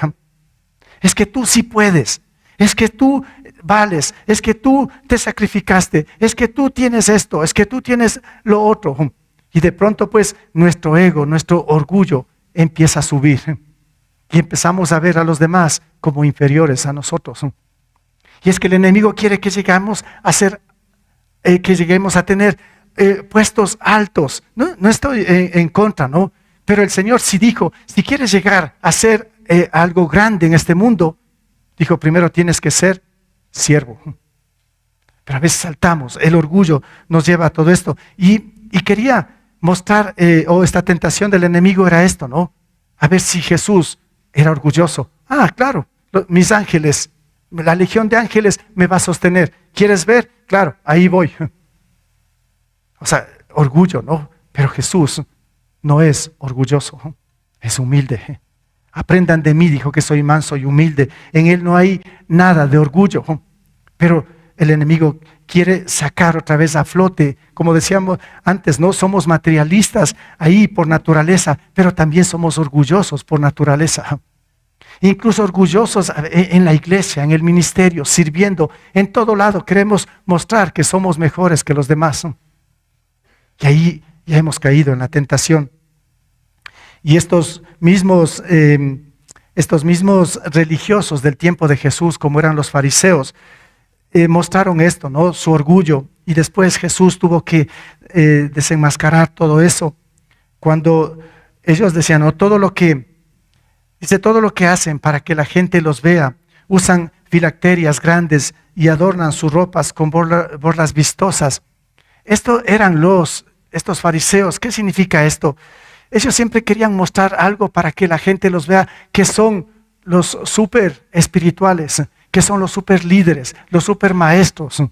Es que tú sí puedes. Es que tú vales. Es que tú te sacrificaste. Es que tú tienes esto. Es que tú tienes lo otro. Y de pronto pues nuestro ego, nuestro orgullo empieza a subir. Y empezamos a ver a los demás como inferiores a nosotros. Y es que el enemigo quiere que lleguemos a tener puestos altos. No estoy en contra, ¿no? Pero el Señor sí dijo, si quieres llegar a ser algo grande en este mundo, dijo, primero tienes que ser siervo. Pero a veces saltamos, el orgullo nos lleva a todo esto. Y quería mostrar, esta tentación del enemigo era esto, ¿no? a ver si Jesús era orgulloso. Ah, claro, mis ángeles, la legión de ángeles me va a sostener. ¿Quieres ver? Claro, ahí voy. O sea, orgullo, ¿no? Pero Jesús no es orgulloso, es humilde. Aprendan de mí, dijo que soy manso y humilde. En Él no hay nada de orgullo. Pero el enemigo quiere sacar otra vez a flote, como decíamos antes, no somos materialistas ahí por naturaleza, pero también somos orgullosos por naturaleza. Incluso orgullosos en la iglesia, en el ministerio, sirviendo, en todo lado queremos mostrar que somos mejores que los demás. Y ahí ya hemos caído en la tentación. Y estos mismos religiosos del tiempo de Jesús, como eran los fariseos, mostraron esto, ¿no? Su orgullo. Y después Jesús tuvo que desenmascarar todo eso. Cuando ellos decían, ¿no? todo lo que hacen para que la gente los vea, usan filacterias grandes y adornan sus ropas con borlas vistosas. Estos eran estos fariseos. ¿Qué significa esto? Ellos siempre querían mostrar algo para que la gente los vea, que son los súper espirituales, que son los súper líderes, los súper maestros.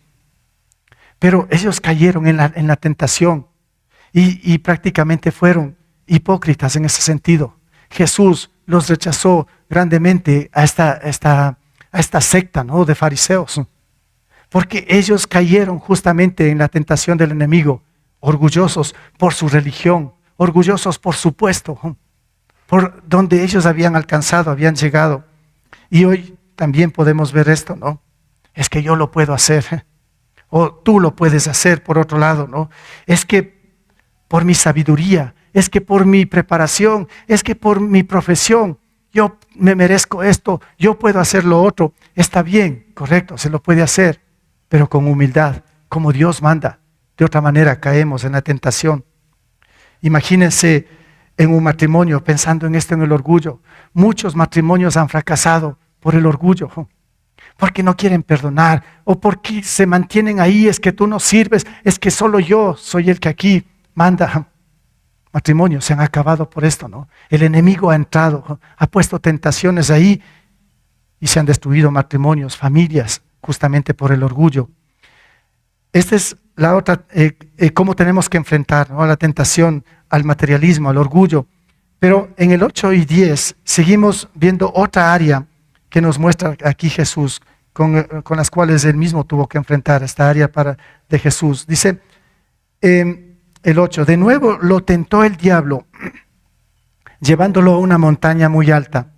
Pero ellos cayeron en la tentación y prácticamente fueron hipócritas en ese sentido. Jesús los rechazó grandemente a esta secta, ¿no? de fariseos, porque ellos cayeron justamente en la tentación del enemigo, orgullosos por su religión, orgullosos por su puesto, por donde ellos habían alcanzado, habían llegado. Y hoy también podemos ver esto, ¿no? Es que yo lo puedo hacer, o tú lo puedes hacer por otro lado, ¿no? Es que por mi sabiduría, es que por mi preparación, es que por mi profesión, yo me merezco esto, yo puedo hacer lo otro. Está bien, correcto, se lo puede hacer, pero con humildad, como Dios manda. De otra manera caemos en la tentación. Imagínense en un matrimonio pensando en esto, en el orgullo. Muchos matrimonios han fracasado por el orgullo, porque no quieren perdonar, o porque se mantienen ahí, es que tú no sirves, es que solo yo soy el que aquí manda. Matrimonios se han acabado por esto, ¿no? El enemigo ha entrado, ha puesto tentaciones ahí y se han destruido matrimonios, familias, justamente por el orgullo. Esta es la otra, cómo tenemos que enfrentar, ¿no? a la tentación, al materialismo, al orgullo. Pero en el 8 y 10 seguimos viendo otra área que nos muestra aquí Jesús, con las cuales él mismo tuvo que enfrentar esta área de Jesús. Dice el 8, de nuevo lo tentó el diablo, llevándolo a una montaña muy alta,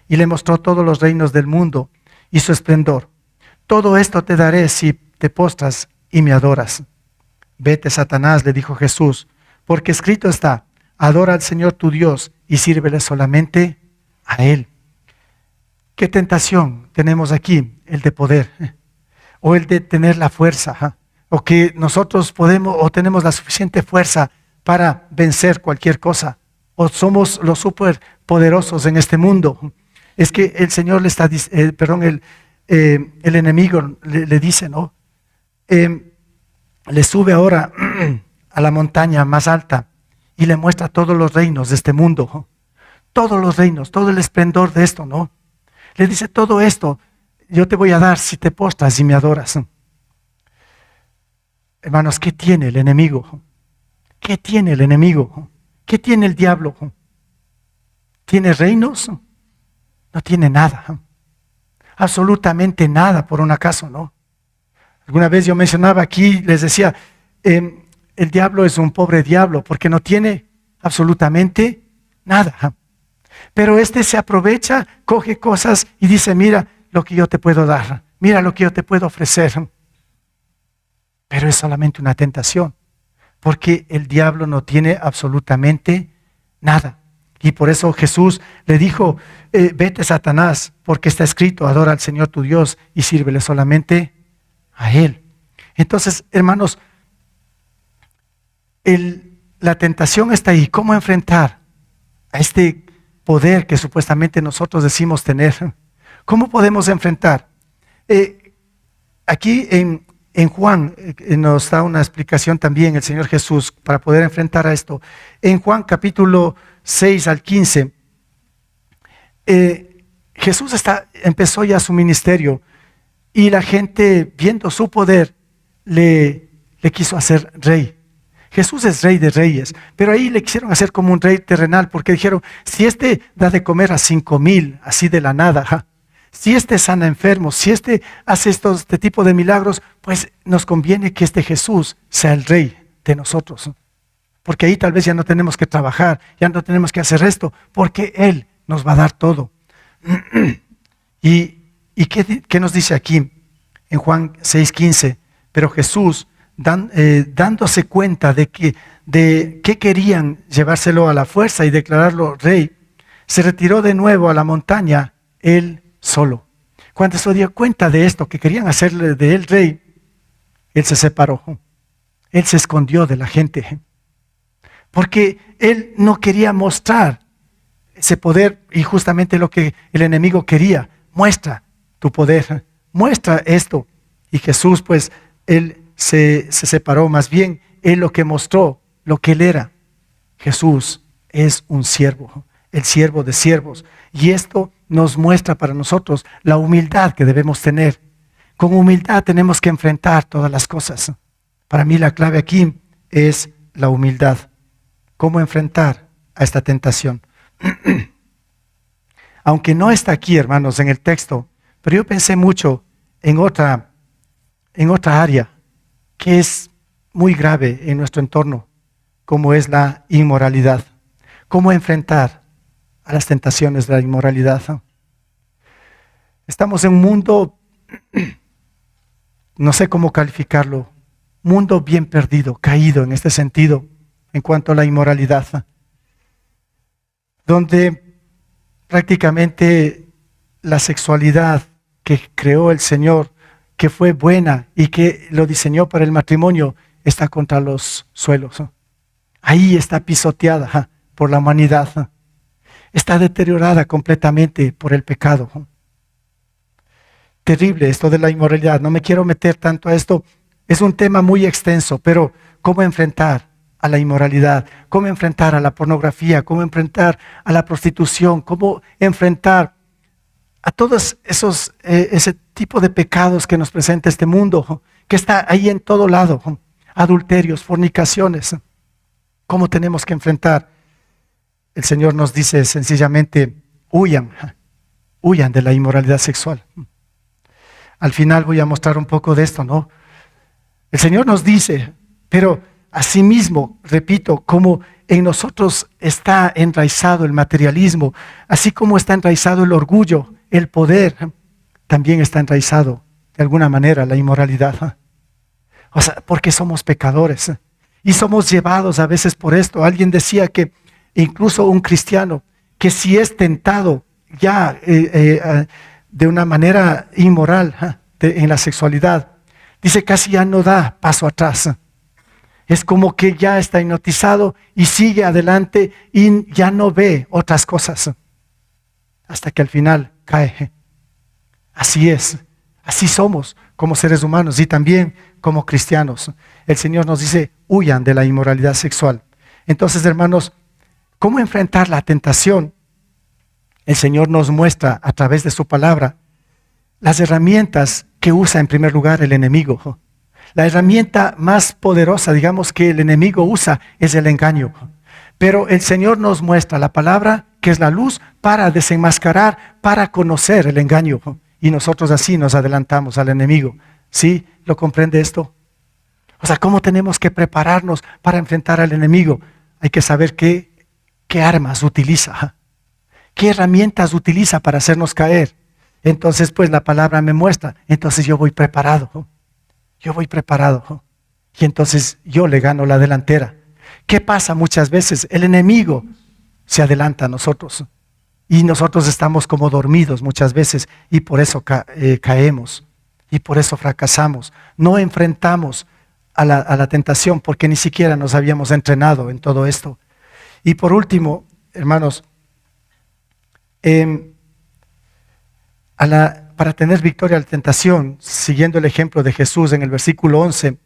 y le mostró todos los reinos del mundo y su esplendor. Todo esto te daré si te postras y me adoras. Vete, Satanás, le dijo Jesús, porque escrito está, adora al Señor tu Dios y sírvele solamente a Él. ¿Qué tentación tenemos aquí? El de poder, o el de tener la fuerza, o que nosotros podemos o tenemos la suficiente fuerza para vencer cualquier cosa, o somos los superpoderosos en este mundo. Es que el Señor le está, el enemigo le dice, ¿no? Le sube ahora a la montaña más alta y le muestra todos los reinos de este mundo, todos los reinos, todo el esplendor de esto, ¿no? Le dice, todo esto yo te voy a dar si te postras y me adoras. Hermanos, ¿qué tiene el enemigo? ¿Qué tiene el enemigo? ¿Qué tiene el diablo? ¿Tiene reinos? No tiene nada. Absolutamente nada, por un acaso, ¿no? Alguna vez yo mencionaba aquí, les decía, el diablo es un pobre diablo porque no tiene absolutamente nada. Pero este se aprovecha, coge cosas y dice, mira lo que yo te puedo dar, mira lo que yo te puedo ofrecer. Pero es solamente una tentación, porque el diablo no tiene absolutamente nada. Y por eso Jesús le dijo, vete, Satanás, porque está escrito, adora al Señor tu Dios y sírvele solamente a Él. Entonces, hermanos, la tentación está ahí. ¿Cómo enfrentar a este poder que supuestamente nosotros decimos tener? ¿Cómo podemos enfrentar? Aquí en Juan nos da una explicación también el Señor Jesús para poder enfrentar a esto. En Juan capítulo 6 al 15 Jesús empezó ya su ministerio y la gente, viendo su poder, le quiso hacer rey. Jesús es rey de reyes, pero ahí le quisieron hacer como un rey terrenal, porque dijeron, si este da de comer a 5,000, así de la nada, si este sana enfermos, si este hace este tipo de milagros, pues nos conviene que este Jesús sea el rey de nosotros. Porque ahí tal vez ya no tenemos que trabajar, ya no tenemos que hacer esto, porque Él nos va a dar todo. ¿Y qué nos dice aquí en Juan 6:15? Pero Jesús, dándose cuenta de que querían llevárselo a la fuerza y declararlo rey, se retiró de nuevo a la montaña, Él solo. Cuando se dio cuenta de esto, que querían hacerle de Él rey, Él se separó. Él se escondió de la gente. Porque Él no quería mostrar ese poder, y justamente lo que el enemigo quería: muestra tu poder, muestra esto. Y Jesús, pues, Él se separó. Más bien, Él lo que mostró, lo que Él era. Jesús es un siervo, el siervo de siervos. Y esto nos muestra para nosotros la humildad que debemos tener. Con humildad tenemos que enfrentar todas las cosas. Para mí la clave aquí es la humildad. ¿Cómo enfrentar a esta tentación? Aunque no está aquí, hermanos, en el texto, pero yo pensé mucho en otra área que es muy grave en nuestro entorno, como es la inmoralidad. ¿Cómo enfrentar a las tentaciones de la inmoralidad? Estamos en un mundo, no sé cómo calificarlo, mundo bien perdido, caído en este sentido, en cuanto a la inmoralidad, donde prácticamente la sexualidad que creó el Señor, que fue buena y que lo diseñó para el matrimonio, está contra los suelos. Ahí está pisoteada por la humanidad. Está deteriorada completamente por el pecado. Terrible esto de la inmoralidad. No me quiero meter tanto a esto. Es un tema muy extenso, pero ¿cómo enfrentar a la inmoralidad? ¿Cómo enfrentar a la pornografía? ¿Cómo enfrentar a la prostitución? ¿Cómo enfrentar a todos ese tipo de pecados que nos presenta este mundo, que está ahí en todo lado? Adulterios, fornicaciones. ¿Cómo tenemos que enfrentar? El Señor nos dice sencillamente: huyan de la inmoralidad sexual. Al final voy a mostrar un poco de esto, ¿no? El Señor nos dice, pero asimismo, repito, como en nosotros está enraizado el materialismo, así como está enraizado el orgullo, el poder, también está enraizado de alguna manera la inmoralidad. O sea, porque somos pecadores y somos llevados a veces por esto. Alguien decía que incluso un cristiano, que si es tentado ya de una manera inmoral en la sexualidad, dice, casi ya no da paso atrás. Es como que ya está hipnotizado y sigue adelante y ya no ve otras cosas hasta que al final cae. Así es, así somos como seres humanos y también como cristianos. El Señor nos dice: huyan de la inmoralidad sexual. Entonces, hermanos, ¿cómo enfrentar la tentación? El Señor nos muestra a través de su palabra las herramientas que usa en primer lugar el enemigo. La herramienta más poderosa, digamos, que el enemigo usa es el engaño. Pero el Señor nos muestra la palabra, que es la luz, para desenmascarar, para conocer el engaño. Y nosotros así nos adelantamos al enemigo. ¿Sí? ¿Lo comprende esto? O sea, ¿cómo tenemos que prepararnos para enfrentar al enemigo? Hay que saber qué armas utiliza, qué herramientas utiliza para hacernos caer. Entonces, pues la palabra me muestra. Entonces yo voy preparado. Yo voy preparado. Y entonces yo le gano la delantera. ¿Qué pasa muchas veces? El enemigo se adelanta a nosotros. Y nosotros estamos como dormidos muchas veces. Y por eso caemos. Y por eso fracasamos. No enfrentamos a la tentación porque ni siquiera nos habíamos entrenado en todo esto. Y por último, hermanos, para tener victoria a la tentación, siguiendo el ejemplo de Jesús en el versículo 11,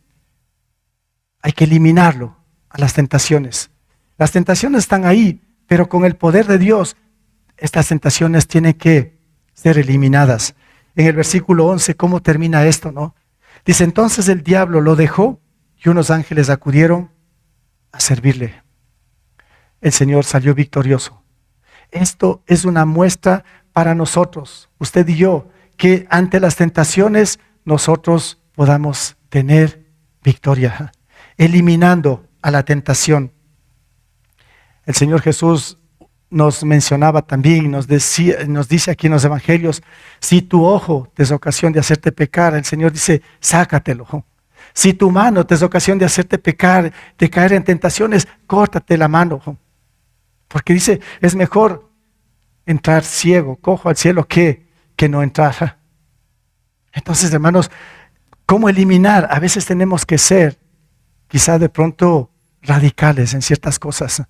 hay que eliminarlo a las tentaciones. Las tentaciones están ahí, pero con el poder de Dios estas tentaciones tienen que ser eliminadas. En el versículo 11, ¿cómo termina esto, no? Dice, entonces el diablo lo dejó y unos ángeles acudieron a servirle. El Señor salió victorioso. Esto es una muestra para nosotros, usted y yo, que ante las tentaciones nosotros podamos tener victoria, eliminando a la tentación. El Señor Jesús nos mencionaba también, nos dice aquí en los evangelios, si tu ojo te es ocasión de hacerte pecar, el Señor dice, sácatelo. Si tu mano te es ocasión de hacerte pecar, de caer en tentaciones, córtate la mano. Porque dice, es mejor entrar ciego, cojo al cielo que no entrar. Entonces, hermanos, ¿cómo eliminar? A veces tenemos que ser, quizá de pronto, radicales en ciertas cosas.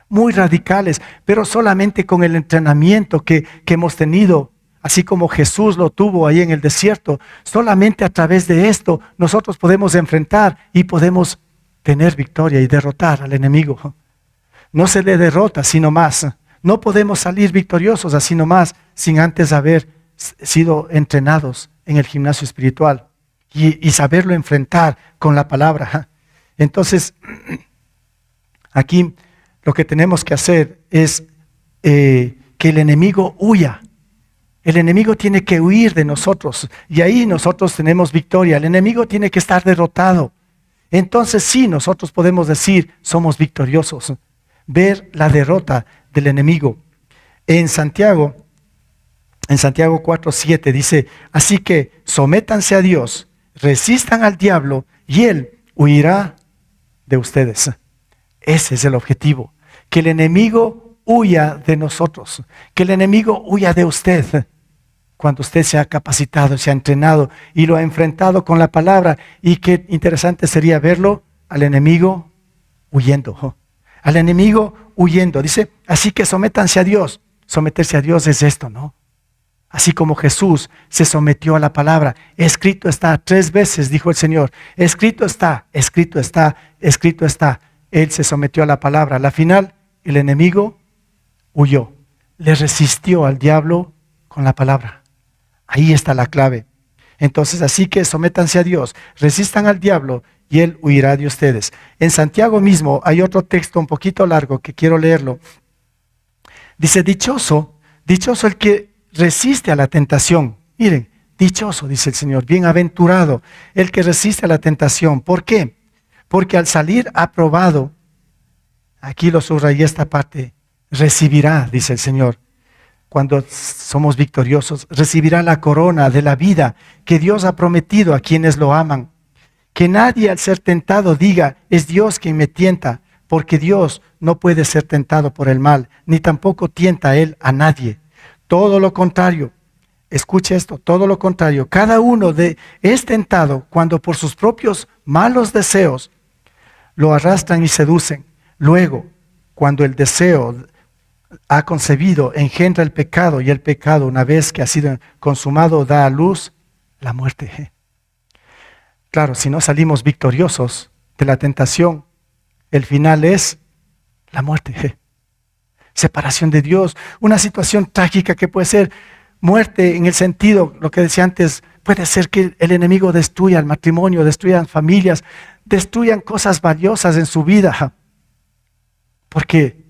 Muy radicales, pero solamente con el entrenamiento que hemos tenido, así como Jesús lo tuvo ahí en el desierto. Solamente a través de esto nosotros podemos enfrentar y podemos tener victoria y derrotar al enemigo. No se le derrota sino más. No podemos salir victoriosos así nomás sin antes haber sido entrenados en el gimnasio espiritual y saberlo enfrentar con la palabra. Entonces, aquí lo que tenemos que hacer es que el enemigo huya. El enemigo tiene que huir de nosotros y ahí nosotros tenemos victoria. El enemigo tiene que estar derrotado. Entonces sí, nosotros podemos decir, somos victoriosos. Ver la derrota del enemigo. En Santiago 4:7 dice, así que sométanse a Dios, resistan al diablo y él huirá de ustedes. Ese es el objetivo, que el enemigo huya de nosotros, que el enemigo huya de usted. Cuando usted se ha capacitado, se ha entrenado y lo ha enfrentado con la palabra, y qué interesante sería verlo al enemigo huyendo. Al enemigo huyendo. Dice, así que sométanse a Dios. Someterse a Dios es esto, ¿no? Así como Jesús se sometió a la palabra. Escrito está, 3 veces dijo el Señor. Escrito está, escrito está, escrito está. Él se sometió a la palabra. Al final, el enemigo huyó. Le resistió al diablo con la palabra. Ahí está la clave. Entonces, así que sométanse a Dios, resistan al diablo y él huirá de ustedes. En Santiago mismo hay otro texto un poquito largo que quiero leerlo. Dice, dichoso el que resiste a la tentación. Miren, dichoso, dice el Señor, bienaventurado el que resiste a la tentación. ¿Por qué? Porque al salir aprobado, aquí lo subrayé esta parte, recibirá, dice el Señor. Cuando somos victoriosos, recibirá la corona de la vida que Dios ha prometido a quienes lo aman. Que nadie al ser tentado diga, es Dios quien me tienta, porque Dios no puede ser tentado por el mal, ni tampoco tienta Él a nadie. Todo lo contrario, escuche esto, todo lo contrario, cada uno es tentado cuando por sus propios malos deseos lo arrastran y seducen. Luego, cuando el deseo ha concebido, engendra el pecado, y el pecado, una vez que ha sido consumado, da a luz la muerte. Claro, si no salimos victoriosos de la tentación, el final es la muerte. Separación de Dios, una situación trágica que puede ser muerte en el sentido, lo que decía antes, puede ser que el enemigo destruya el matrimonio, destruyan familias, destruyan cosas valiosas en su vida, porque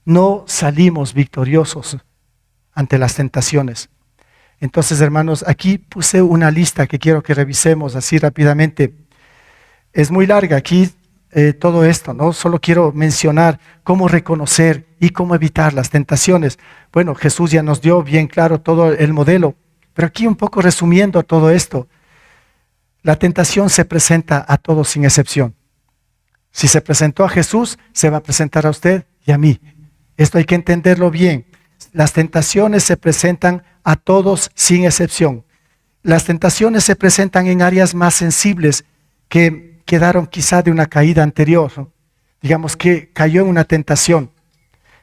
no salimos victoriosos ante las tentaciones. Entonces, hermanos, aquí puse una lista que quiero que revisemos así rápidamente. Es muy larga aquí todo esto, ¿no? Solo quiero mencionar cómo reconocer y cómo evitar las tentaciones. Bueno, Jesús ya nos dio bien claro todo el modelo, pero aquí un poco resumiendo todo esto. La tentación se presenta a todos sin excepción. Si se presentó a Jesús, se va a presentar a usted y a mí. Esto hay que entenderlo bien. Las tentaciones se presentan a todos sin excepción. Las tentaciones se presentan en áreas más sensibles que quedaron quizá de una caída anterior, ¿no? Digamos que cayó en una tentación,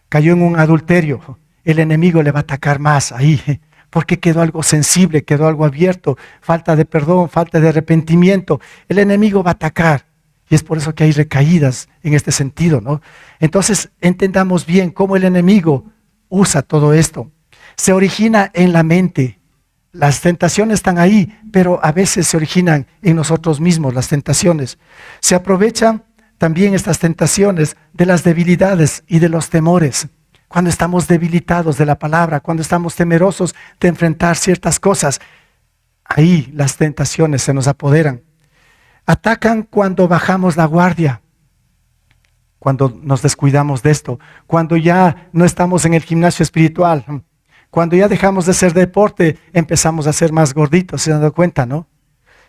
cayó en un adulterio. El enemigo le va a atacar más ahí, porque quedó algo sensible, quedó algo abierto, falta de perdón, falta de arrepentimiento. El enemigo va a atacar. Y es por eso que hay recaídas en este sentido, ¿no? Entonces, entendamos bien cómo el enemigo usa todo esto. Se origina en la mente. Las tentaciones están ahí, pero a veces se originan en nosotros mismos las tentaciones. Se aprovechan también estas tentaciones de las debilidades y de los temores. Cuando estamos debilitados de la palabra, cuando estamos temerosos de enfrentar ciertas cosas, ahí las tentaciones se nos apoderan. Atacan cuando bajamos la guardia, cuando nos descuidamos de esto, cuando ya no estamos en el gimnasio espiritual, cuando ya dejamos de hacer deporte, empezamos a ser más gorditos, ¿se han dado cuenta, no?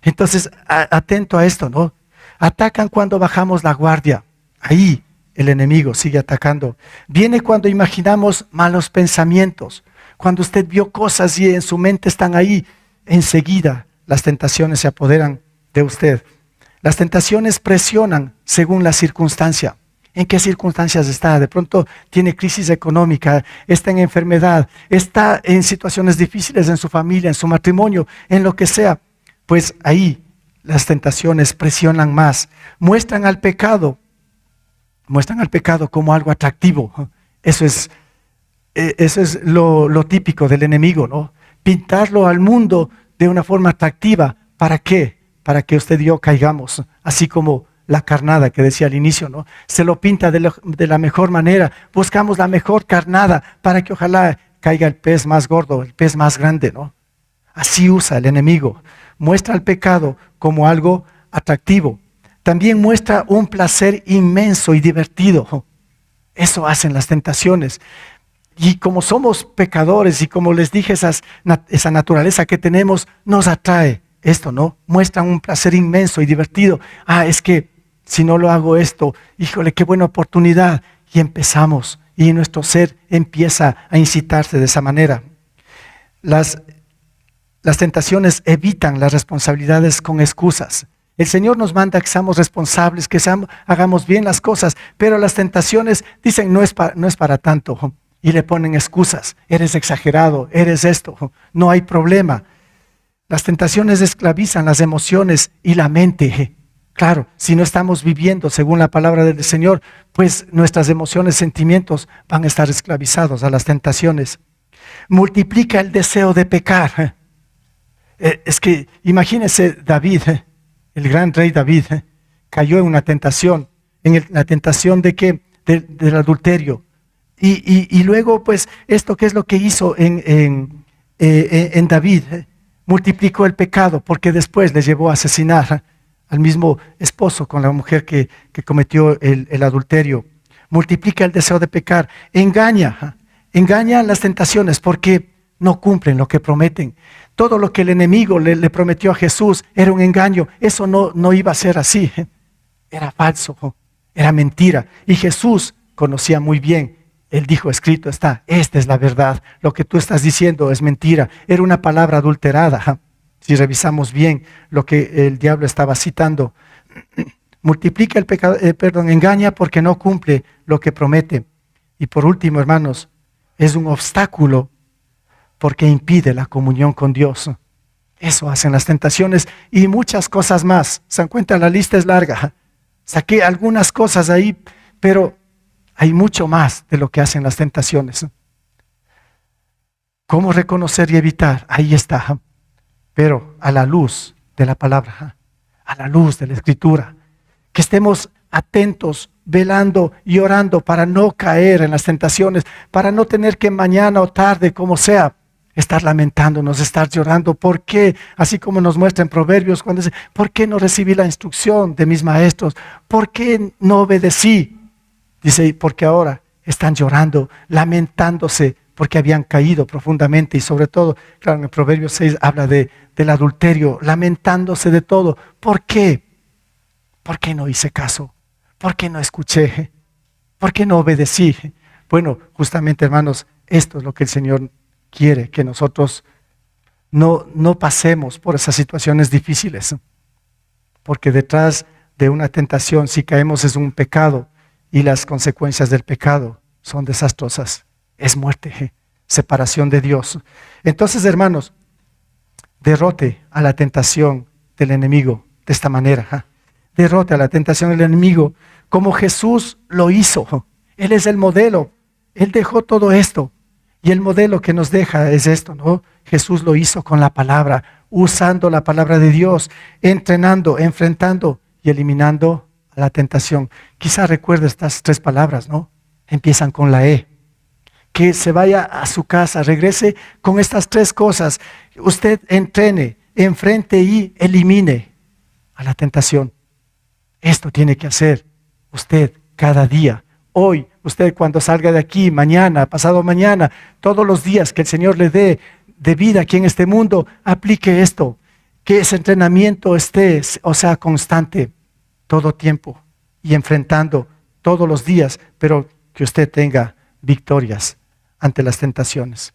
Entonces, atento a esto, ¿no? Atacan cuando bajamos la guardia. Ahí el enemigo sigue atacando. Viene cuando imaginamos malos pensamientos. Cuando usted vio cosas y en su mente están ahí, enseguida las tentaciones se apoderan de usted. Las tentaciones presionan según la circunstancia. ¿En qué circunstancias está? De pronto tiene crisis económica, está en enfermedad, está en situaciones difíciles en su familia, en su matrimonio, en lo que sea. Pues ahí las tentaciones presionan más. Muestran al pecado como algo atractivo. Eso es lo típico del enemigo, ¿no? Pintarlo al mundo de una forma atractiva. ¿Para qué? Para que usted y yo caigamos, así como la carnada que decía al inicio, ¿no? Se lo pinta de la mejor manera. Buscamos la mejor carnada para que ojalá caiga el pez más gordo, el pez más grande, ¿no? Así usa el enemigo. Muestra el pecado como algo atractivo. También muestra un placer inmenso y divertido. Eso hacen las tentaciones. Y como somos pecadores y como les dije, esa naturaleza que tenemos nos atrae esto, ¿no? Muestran un placer inmenso y divertido. Es que si no lo hago esto, híjole, qué buena oportunidad. Y empezamos, y nuestro ser empieza a incitarse de esa manera. Las tentaciones evitan las responsabilidades con excusas. El Señor nos manda que seamos responsables, que hagamos bien las cosas, pero las tentaciones dicen no es para tanto. Y le ponen excusas. Eres exagerado, eres esto, no hay problema. Las tentaciones esclavizan las emociones y la mente. Claro, si no estamos viviendo según la palabra del Señor, pues nuestras emociones, sentimientos van a estar esclavizados a las tentaciones. Multiplica el deseo de pecar. Es que imagínense David, el gran rey David, cayó en una tentación, la tentación de qué? Del adulterio. Y luego, pues, esto qué es lo que hizo en David, multiplicó el pecado, porque después le llevó a asesinar al mismo esposo con la mujer que cometió el adulterio. Multiplica el deseo de pecar, engaña las tentaciones porque no cumplen lo que prometen. Todo lo que el enemigo le prometió a Jesús era un engaño. Eso no iba a ser así. Era falso, era mentira. Y Jesús conocía muy bien. Él dijo, escrito está, esta es la verdad. Lo que tú estás diciendo es mentira. Era una palabra adulterada. Si revisamos bien lo que el diablo estaba citando. Multiplica el pecado, engaña porque no cumple lo que promete. Y por último, hermanos, es un obstáculo porque impide la comunión con Dios. Eso hacen las tentaciones y muchas cosas más. Se dan cuenta, la lista es larga. Saqué algunas cosas ahí, pero hay mucho más de lo que hacen las tentaciones. ¿Cómo reconocer y evitar? Ahí está. Pero a la luz de la palabra, a la luz de la Escritura, que estemos atentos, velando y orando para no caer en las tentaciones, para no tener que mañana o tarde, como sea, estar lamentándonos, estar llorando. ¿Por qué? Así como nos muestra en Proverbios cuando dice, ¿por qué no recibí la instrucción de mis maestros? ¿Por qué no obedecí? Dice, porque ahora están llorando, lamentándose, porque habían caído profundamente. Y sobre todo, claro, en el Proverbios 6 habla del adulterio, lamentándose de todo. ¿Por qué? ¿Por qué no hice caso? ¿Por qué no escuché? ¿Por qué no obedecí? Bueno, justamente, hermanos, esto es lo que el Señor quiere, que nosotros no pasemos por esas situaciones difíciles. Porque detrás de una tentación, si caemos, es un pecado. Y las consecuencias del pecado son desastrosas. Es muerte, separación de Dios. Entonces, hermanos, derrote a la tentación del enemigo de esta manera. Derrote a la tentación del enemigo como Jesús lo hizo. Él es el modelo. Él dejó todo esto Y el modelo que nos deja es esto, ¿no? Jesús lo hizo con la palabra, usando la palabra de Dios, entrenando, enfrentando y eliminando la tentación. Quizá recuerde estas 3 palabras, ¿no? Empiezan con la E. Que se vaya a su casa, regrese con estas 3 cosas. Usted entrene, enfrente y elimine a la tentación. Esto tiene que hacer usted cada día. Hoy, usted cuando salga de aquí, mañana, pasado mañana, todos los días que el Señor le dé de vida aquí en este mundo, aplique esto. Que ese entrenamiento esté, o sea, constante, todo tiempo y enfrentando todos los días, pero que usted tenga victorias ante las tentaciones.